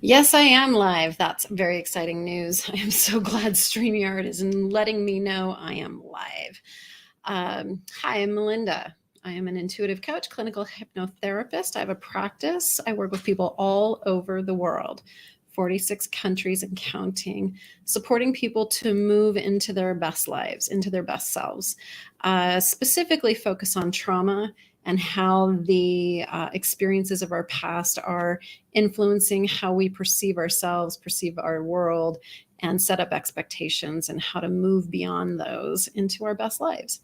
Yes, I am live. That's very exciting news. I am so glad StreamYard is letting me know I am live. Hi, I'm Melinda. I am an intuitive coach, clinical hypnotherapist. I have a practice. I work with people all over the world, 46 countries and counting, supporting people to move into their best lives, into their best selves. Specifically focus on trauma and how the experiences of our past are influencing how we perceive ourselves, perceive our world, and set up expectations and how to move beyond those into our best lives.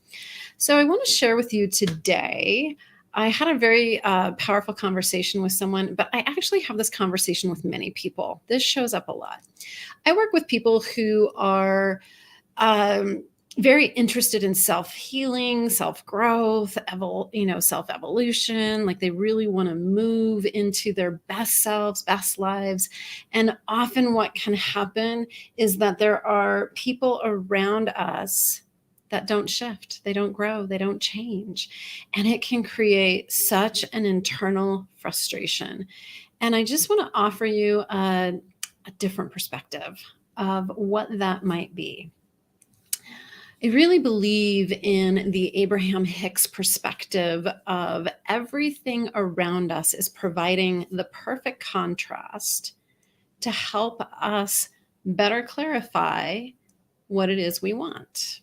So, I want to share with you today. I had a very powerful conversation with someone, but I actually have this conversation with many people. This shows up a lot. I work with people who are um, very interested in self-healing, self-growth, self-evolution. Like they really want to move into their best selves, best lives. And often what can happen is that there are people around us that don't shift, they don't grow, they don't change. And it can create such an internal frustration. And I just want to offer you a different perspective of what that might be. I really believe in the Abraham Hicks perspective of everything around us is providing the perfect contrast to help us better clarify what it is we want.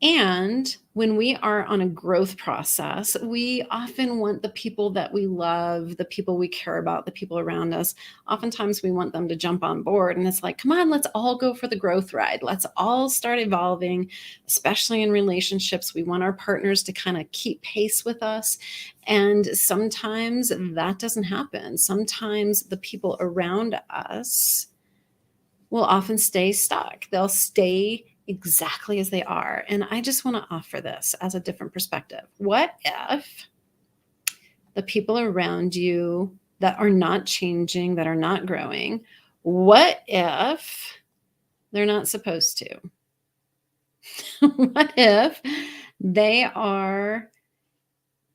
And when we are on a growth process, we often want the people that we love, the people we care about, the people around us. Oftentimes we want them to jump on board. And it's like, come on, let's all go for the growth ride. Let's all start evolving, especially in relationships. We want our partners to kind of keep pace with us. And sometimes that doesn't happen. Sometimes the people around us will often stay stuck. They'll stay exactly as they are. And I just want to offer this as a different perspective. What if the people around you that are not changing, that are not growing, what if they're not supposed to? What if they are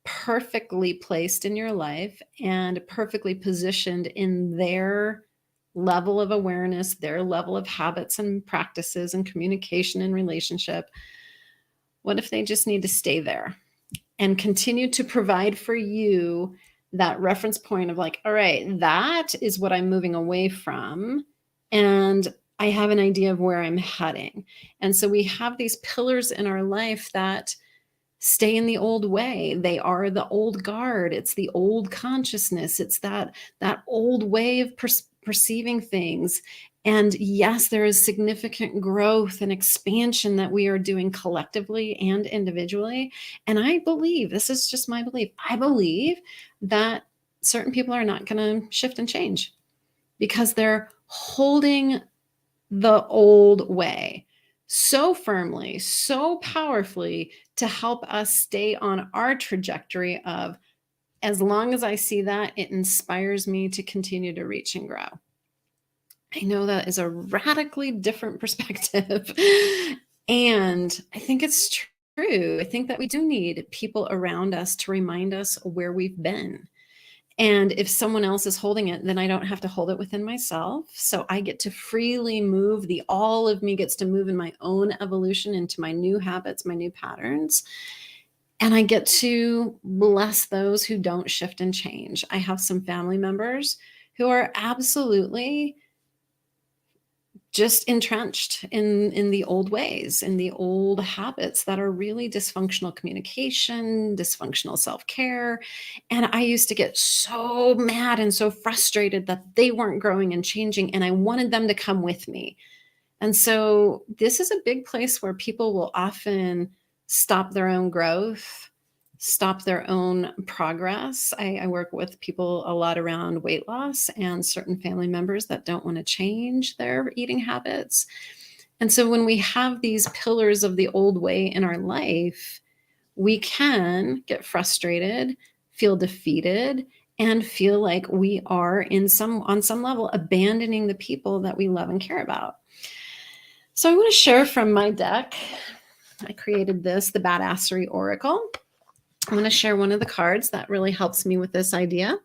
perfectly placed in your life and perfectly positioned in their level of awareness, their level of habits and practices and communication and relationship? What if they just need to stay there and continue to provide for you that reference point of like, all right, that is what I'm moving away from. And I have an idea of where I'm heading. And so we have these pillars in our life that stay in the old way. They are the old guard. It's the old consciousness. It's that old way of perceiving things. And yes, there is significant growth and expansion that we are doing collectively and individually. And I believe, this is just my belief, I believe that certain people are not going to shift and change because they're holding the old way so firmly, so powerfully to help us stay on our trajectory of, as long as I see that, it inspires me to continue to reach and grow. I know that is a radically different perspective. And I think it's true. I think that we do need people around us to remind us where we've been. And if someone else is holding it, then I don't have to hold it within myself. So I get to freely move. The all of me gets to move in my own evolution into my new habits, my new patterns. And I get to bless those who don't shift and change. I have some family members who are absolutely just entrenched in the old ways, in the old habits that are really dysfunctional communication, dysfunctional self-care. And I used to get so mad and so frustrated that they weren't growing and changing, and I wanted them to come with me. And so this is a big place where people will often stop their own growth, stop their own progress. I work with people a lot around weight loss and certain family members that don't want to change their eating habits. And so when we have these pillars of the old way in our life, we can get frustrated, feel defeated, and feel like we are on some level abandoning the people that we love and care about. So I want to share from my deck. I created this, the Badassery Oracle. I'm going to share one of the cards that really helps me with this idea.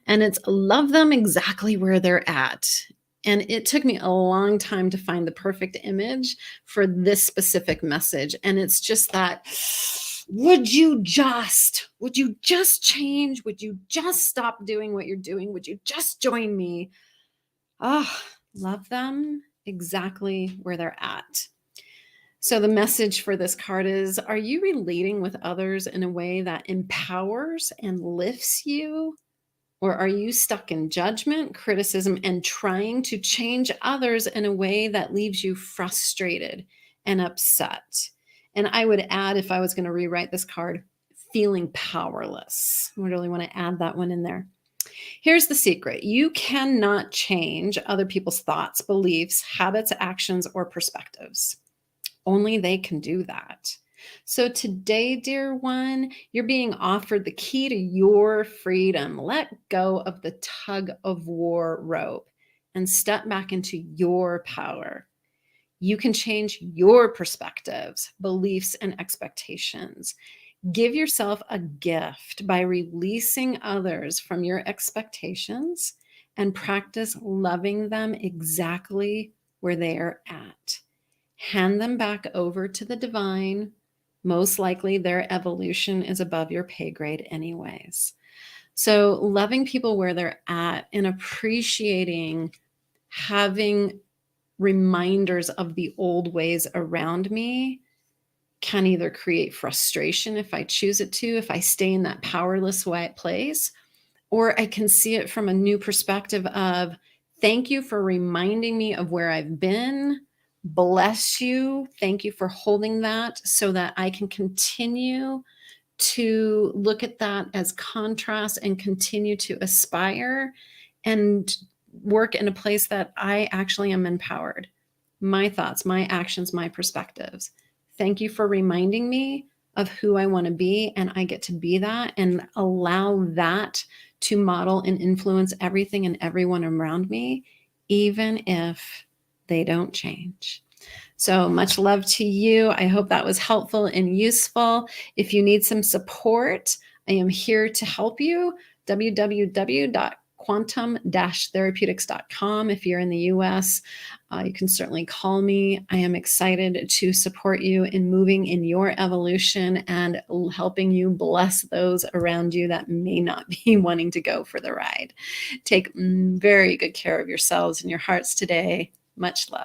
And it's love them exactly where they're at. And it took me a long time to find the perfect image for this specific message. And it's just that, would you just change? Would you just stop doing what you're doing? Would you just join me? Oh, love them exactly where they're at. So the message for this card is, are you relating with others in a way that empowers and lifts you? Or are you stuck in judgment, criticism, and trying to change others in a way that leaves you frustrated and upset? And I would add, if I was going to rewrite this card, feeling powerless. I really want to add that one in there. Here's the secret. You cannot change other people's thoughts, beliefs, habits, actions, or perspectives. Only they can do that. So today, dear one, you're being offered the key to your freedom. Let go of the tug of war rope and step back into your power. You can change your perspectives, beliefs, and expectations. Give yourself a gift by releasing others from your expectations and practice loving them exactly where they are at. Hand them back over to the divine. Most likely their evolution is above your pay grade anyways. So loving people where they're at and appreciating having reminders of the old ways around me can either create frustration if I choose it to, if I stay in that powerless place, or I can see it from a new perspective of, thank you for reminding me of where I've been. Bless you. Thank you for holding that so that I can continue to look at that as contrast and continue to aspire and work in a place that I actually am empowered. My thoughts, my actions, my perspectives. Thank you for reminding me of who I want to be, and I get to be that and allow that to model and influence everything and everyone around me, even if they don't change. So much love to you. I hope that was helpful and useful. If you need some support, I am here to help you. www.quantum-therapeutics.com. If you're in the US, you can certainly call me. I am excited to support you in moving in your evolution and helping you bless those around you that may not be wanting to go for the ride. Take very good care of yourselves and your hearts today. Much love.